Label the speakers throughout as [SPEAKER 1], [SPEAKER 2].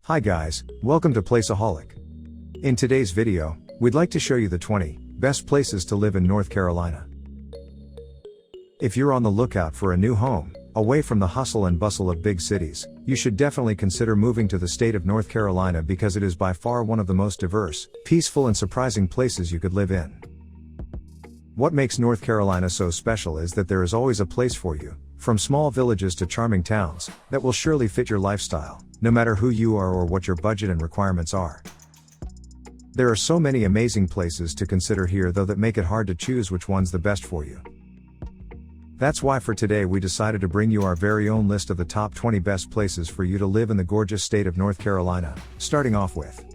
[SPEAKER 1] Hi guys, welcome to Placeaholic. In today's video, we'd like to show you the 20 best places to live in North Carolina. If you're on the lookout for a new home, away from the hustle and bustle of big cities, you should definitely consider moving to the state of North Carolina because it is by far one of the most diverse, peaceful and surprising places you could live in. What makes North Carolina so special is that there is always a place for you, from small villages to charming towns, that will surely fit your lifestyle, no matter who you are or what your budget and requirements are. There are so many amazing places to consider here though that make it hard to choose which one's the best for you. That's why for today we decided to bring you our very own list of the top 20 best places for you to live in the gorgeous state of North Carolina, starting off with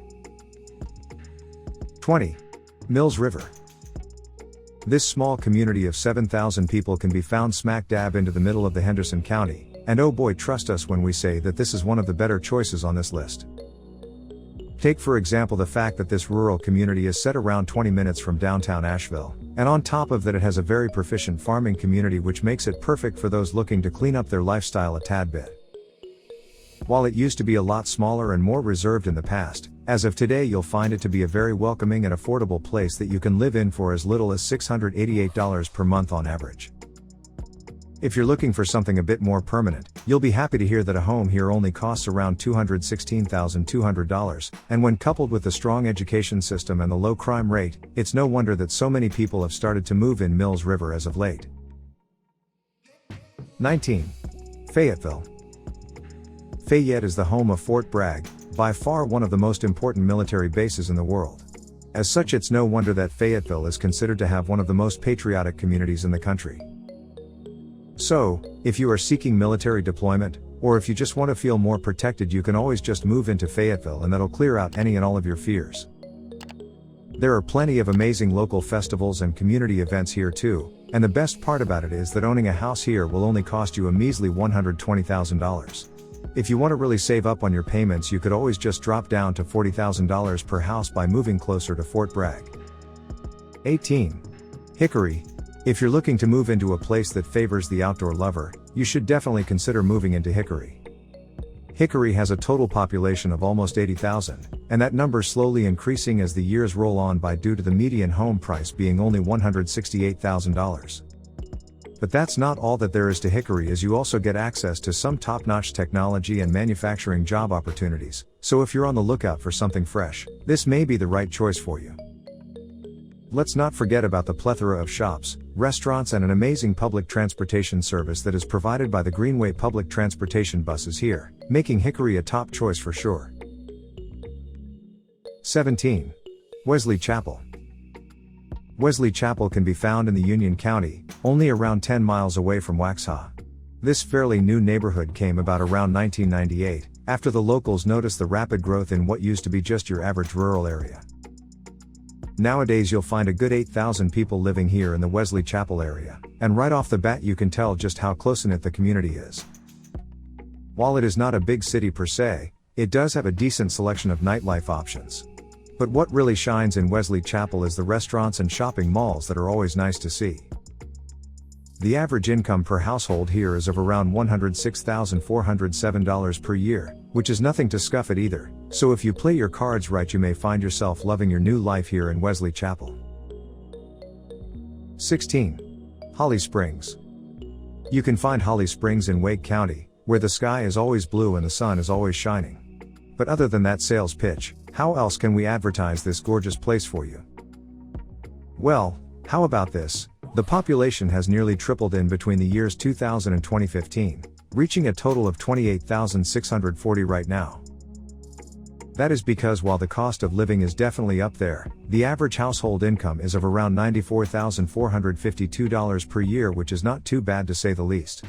[SPEAKER 1] 20. Mills River. This small community of 7,000 people can be found smack dab into the middle of the Henderson County, and oh boy, trust us when we say that this is one of the better choices on this list. Take for example the fact that this rural community is set around 20 minutes from downtown Asheville, and on top of that it has a very proficient farming community which makes it perfect for those looking to clean up their lifestyle a tad bit. While it used to be a lot smaller and more reserved in the past, as of today you'll find it to be a very welcoming and affordable place that you can live in for as little as $688 per month on average. If you're looking for something a bit more permanent, you'll be happy to hear that a home here only costs around $216,200, and when coupled with the strong education system and the low crime rate, it's no wonder that so many people have started to move in Mills River as of late. 19. Fayetteville. Fayette is the home of Fort Bragg, by far one of the most important military bases in the world. As such, it's no wonder that Fayetteville is considered to have one of the most patriotic communities in the country. So, if you are seeking military deployment, or if you just want to feel more protected, you can always just move into Fayetteville and that'll clear out any and all of your fears. There are plenty of amazing local festivals and community events here too, and the best part about it is that owning a house here will only cost you a measly $120,000. If you want to really save up on your payments, you could always just drop down to $40,000 per house by moving closer to Fort Bragg. 18. Hickory. If you're looking to move into a place that favors the outdoor lover, you should definitely consider moving into Hickory. Hickory has a total population of almost 80,000, and that number slowly increasing as the years roll on by due to the median home price being only $168,000. But that's not all that there is to Hickory, as you also get access to some top-notch technology and manufacturing job opportunities, so if you're on the lookout for something fresh, this may be the right choice for you. Let's not forget about the plethora of shops, restaurants and an amazing public transportation service that is provided by the Greenway public transportation buses here, making Hickory a top choice for sure. 17. Wesley Chapel. Wesley Chapel can be found in the Union County, only around 10 miles away from Waxhaw. This fairly new neighborhood came about around 1998, after the locals noticed the rapid growth in what used to be just your average rural area. Nowadays you'll find a good 8,000 people living here in the Wesley Chapel area, and right off the bat you can tell just how close-knit the community is. While it is not a big city per se, it does have a decent selection of nightlife options. But what really shines in Wesley Chapel is the restaurants and shopping malls that are always nice to see. The average income per household here is of around $106,407 per year, which is nothing to scoff at either, so if you play your cards right you may find yourself loving your new life here in Wesley Chapel. 16. Holly Springs. You can find Holly Springs in Wake County, where the sky is always blue and the sun is always shining. But other than that sales pitch, how else can we advertise this gorgeous place for you? Well, how about this? The population has nearly tripled in between the years 2000 and 2015, reaching a total of 28,640 right now. That is because while the cost of living is definitely up there, the average household income is of around $94,452 per year, which is not too bad to say the least.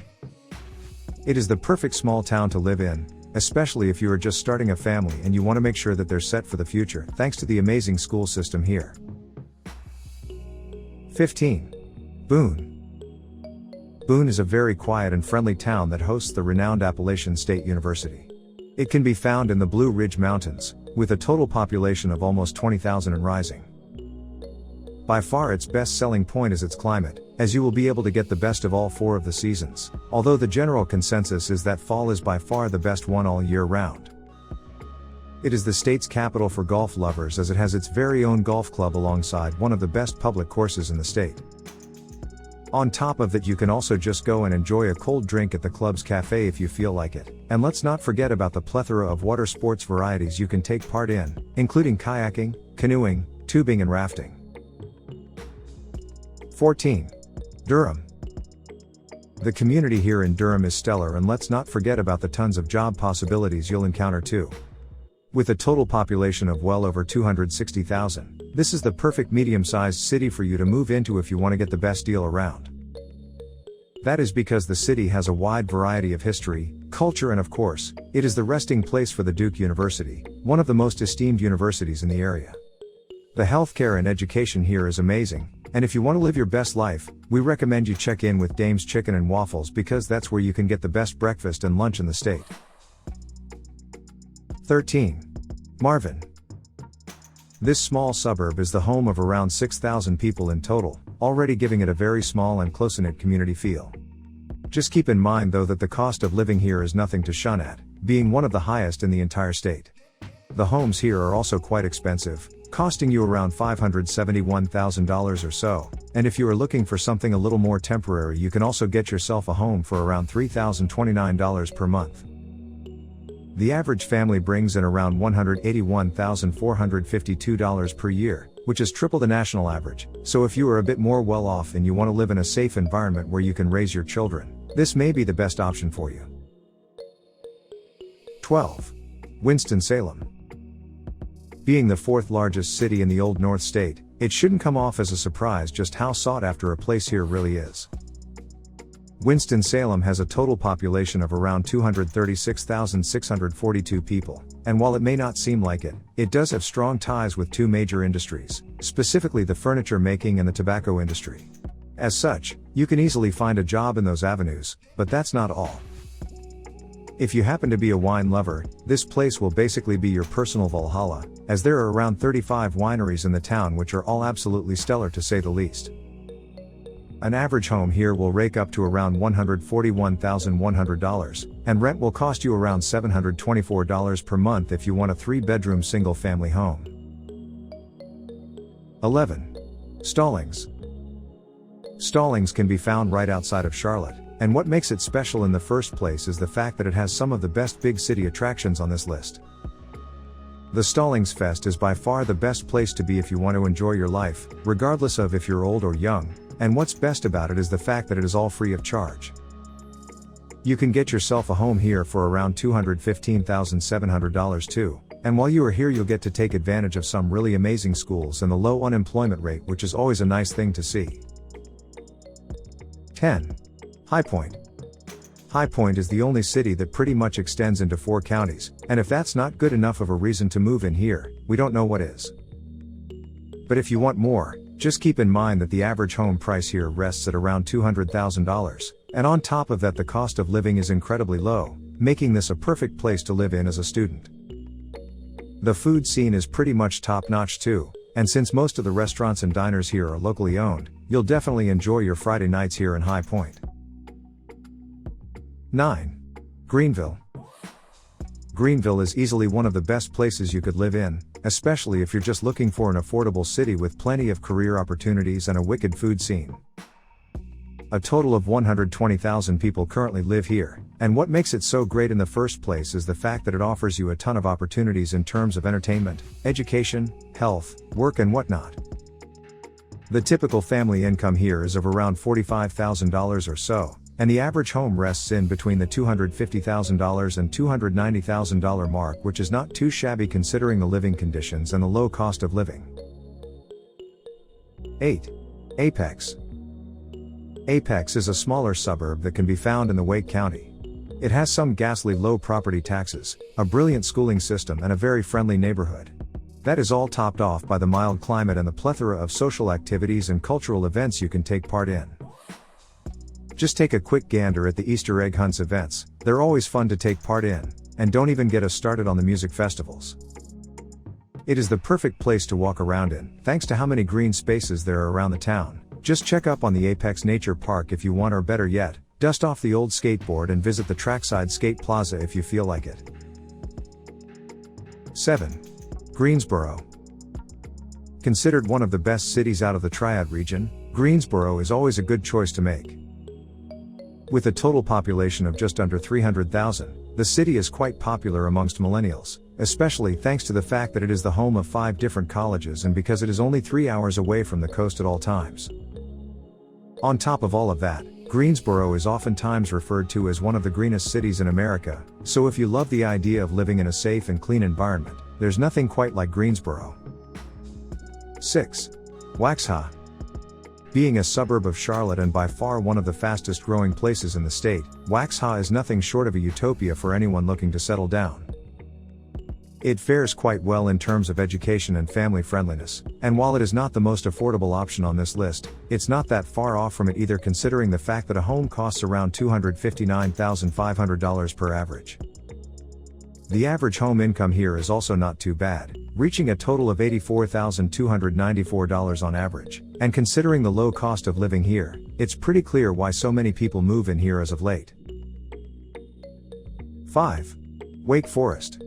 [SPEAKER 1] It is the perfect small town to live in, especially if you are just starting a family and you want to make sure that they're set for the future thanks to the amazing school system here. 15. Boone. Boone is a very quiet and friendly town that hosts the renowned Appalachian State University. It can be found in the Blue Ridge Mountains, with a total population of almost 20,000 and rising. By far its best selling point is its climate, as you will be able to get the best of all four of the seasons, although the general consensus is that fall is by far the best one all year round. It is the state's capital for golf lovers as it has its very own golf club alongside one of the best public courses in the state. On top of that, you can also just go and enjoy a cold drink at the club's cafe if you feel like it. And let's not forget about the plethora of water sports varieties you can take part in, including kayaking, canoeing, tubing and rafting. 14. Durham. The community here in Durham is stellar, and let's not forget about the tons of job possibilities you'll encounter too. With a total population of well over 260,000, this is the perfect medium-sized city for you to move into if you want to get the best deal around. That is because the city has a wide variety of history, culture, and of course, it is the resting place for the Duke University, one of the most esteemed universities in the area. The healthcare and education here is amazing, and if you want to live your best life, we recommend you check in with Dame's Chicken and Waffles because that's where you can get the best breakfast and lunch in the state. 13. Marvin. This small suburb is the home of around 6,000 people in total, already giving it a very small and close-knit community feel. Just keep in mind though that the cost of living here is nothing to shun at, being one of the highest in the entire state. The homes here are also quite expensive, costing you around $571,000 or so, and if you are looking for something a little more temporary, you can also get yourself a home for around $3,029 per month. The average family brings in around $181,452 per year, which is triple the national average, so if you are a bit more well off and you want to live in a safe environment where you can raise your children, this may be the best option for you. 12. Winston-Salem. Being the fourth largest city in the Old North State, it shouldn't come off as a surprise just how sought after a place here really is. Winston-Salem has a total population of around 236,642 people, and while it may not seem like it, it does have strong ties with two major industries, specifically the furniture making and the tobacco industry. As such, you can easily find a job in those avenues, but that's not all. If you happen to be a wine lover, this place will basically be your personal Valhalla, as there are around 35 wineries in the town which are all absolutely stellar to say the least. An average home here will rake up to around $141,100, and rent will cost you around $724 per month if you want a 3-bedroom single-family home. 11. Stallings. Stallings can be found right outside of Charlotte, and what makes it special in the first place is the fact that it has some of the best big city attractions on this list. The Stallings Fest is by far the best place to be if you want to enjoy your life, regardless of if you're old or young, and what's best about it is the fact that it is all free of charge. You can get yourself a home here for around $215,700 too, and while you are here you'll get to take advantage of some really amazing schools and the low unemployment rate, which is always a nice thing to see. 10. High Point. High Point is the only city that pretty much extends into 4 counties, and if that's not good enough of a reason to move in here, we don't know what is. But if you want more, just keep in mind that the average home price here rests at around $200,000, and on top of that the cost of living is incredibly low, making this a perfect place to live in as a student. The food scene is pretty much top-notch too, and since most of the restaurants and diners here are locally owned, you'll definitely enjoy your Friday nights here in High Point. 9. Greenville. Greenville is easily one of the best places you could live in, especially if you're just looking for an affordable city with plenty of career opportunities and a wicked food scene. A total of 120,000 people currently live here, and what makes it so great in the first place is the fact that it offers you a ton of opportunities in terms of entertainment, education, health, work and whatnot. The typical family income here is of around $45,000 or so, and the average home rests in between the $250,000 and $290,000 mark, which is not too shabby considering the living conditions and the low cost of living. 8. Apex. Apex is a smaller suburb that can be found in the Wake County. It has some ghastly low property taxes, a brilliant schooling system and a very friendly neighborhood. That is all topped off by the mild climate and the plethora of social activities and cultural events you can take part in. Just take a quick gander at the Easter egg hunts events, they're always fun to take part in, and don't even get us started on the music festivals. It is the perfect place to walk around in, thanks to how many green spaces there are around the town. Just check up on the Apex Nature Park if you want, or better yet, dust off the old skateboard and visit the Trackside Skate Plaza if you feel like it. 7. Greensboro. Considered one of the best cities out of the Triad region, Greensboro is always a good choice to make. With a total population of just under 300,000, the city is quite popular amongst millennials, especially thanks to the fact that it is the home of 5 different colleges and because it is only 3 hours away from the coast at all times. On top of all of that, Greensboro is oftentimes referred to as one of the greenest cities in America, so if you love the idea of living in a safe and clean environment, there's nothing quite like Greensboro. 6. Waxhaw. Being a suburb of Charlotte and by far one of the fastest growing places in the state, Waxhaw is nothing short of a utopia for anyone looking to settle down. It fares quite well in terms of education and family friendliness, and while it is not the most affordable option on this list, it's not that far off from it either, considering the fact that a home costs around $259,500 per average. The average home income here is also not too bad, reaching a total of $84,294 on average, and considering the low cost of living here, it's pretty clear why so many people move in here as of late. 5. Wake Forest.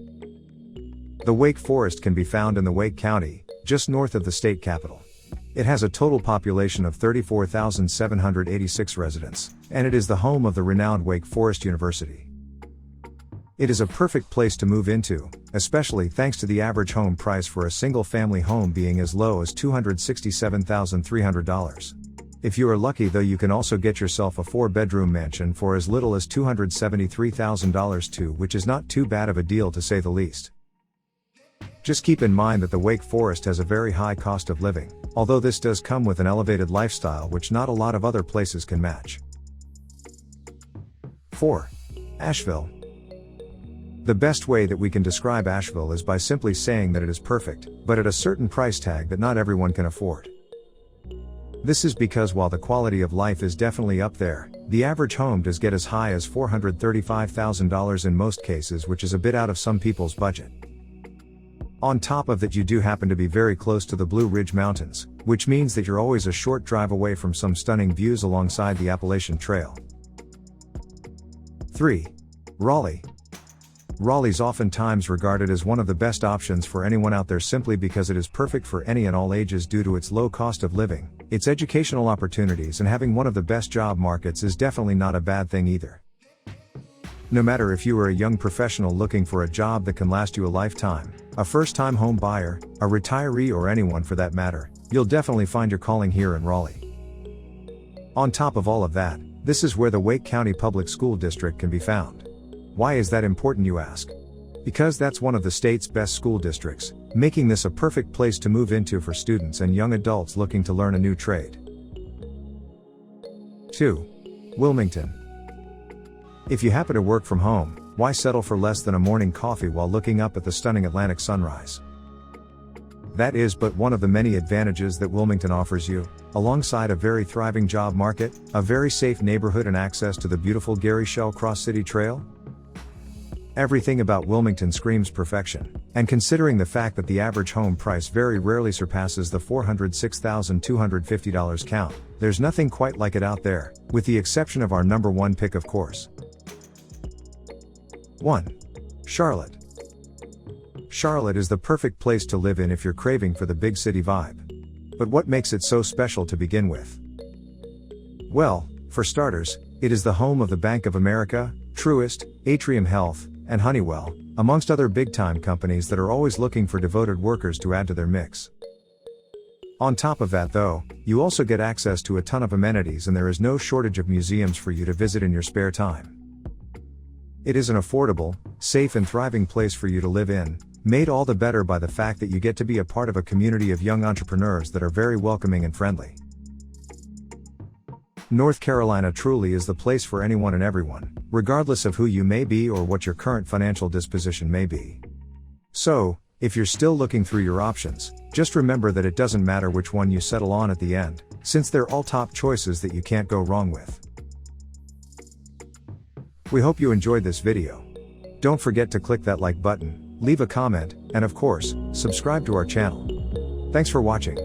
[SPEAKER 1] The Wake Forest can be found in the Wake County, just north of the state capital. It has a total population of 34,786 residents, and it is the home of the renowned Wake Forest University. It is a perfect place to move into, especially thanks to the average home price for a single-family home being as low as $267,300. If you are lucky though, you can also get yourself a 4-bedroom mansion for as little as $273,000 too, which is not too bad of a deal to say the least. Just keep in mind that the Wake Forest has a very high cost of living, although this does come with an elevated lifestyle which not a lot of other places can match. 4. Asheville. The best way that we can describe Asheville is by simply saying that it is perfect, but at a certain price tag that not everyone can afford. This is because while the quality of life is definitely up there, the average home does get as high as $435,000 in most cases, which is a bit out of some people's budget. On top of that, you do happen to be very close to the Blue Ridge Mountains, which means that you're always a short drive away from some stunning views alongside the Appalachian Trail. 3. Raleigh. Raleigh's oftentimes regarded as one of the best options for anyone out there simply because it is perfect for any and all ages due to its low cost of living, its educational opportunities, and having one of the best job markets is definitely not a bad thing either. No matter if you are a young professional looking for a job that can last you a lifetime, a first-time home buyer, a retiree, or anyone for that matter, you'll definitely find your calling here in Raleigh. On top of all of that, this is where the Wake County Public School District can be found. Why is that important, you ask? Because that's one of the state's best school districts, making this a perfect place to move into for students and young adults looking to learn a new trade. 2. Wilmington. If you happen to work from home, why settle for less than a morning coffee while looking up at the stunning Atlantic sunrise? That is but one of the many advantages that Wilmington offers you, alongside a very thriving job market, a very safe neighborhood, and access to the beautiful Gary Shell Cross City Trail. Everything about Wilmington screams perfection, and considering the fact that the average home price very rarely surpasses the $406,250 count, there's nothing quite like it out there, with the exception of our number 1 pick, of course. 1. Charlotte. Charlotte is the perfect place to live in if you're craving for the big city vibe. But what makes it so special to begin with? Well, for starters, it is the home of the Bank of America, Truist, Atrium Health, and Honeywell, amongst other big-time companies that are always looking for devoted workers to add to their mix. On top of that though, you also get access to a ton of amenities, and there is no shortage of museums for you to visit in your spare time. It is an affordable, safe, and thriving place for you to live in, made all the better by the fact that you get to be a part of a community of young entrepreneurs that are very welcoming and friendly. North Carolina truly is the place for anyone and everyone, regardless of who you may be or what your current financial disposition may be. So, if you're still looking through your options, just remember that it doesn't matter which one you settle on at the end, since they're all top choices that you can't go wrong with. We hope you enjoyed this video. Don't forget to click that like button, leave a comment, and of course, subscribe to our channel. Thanks for watching.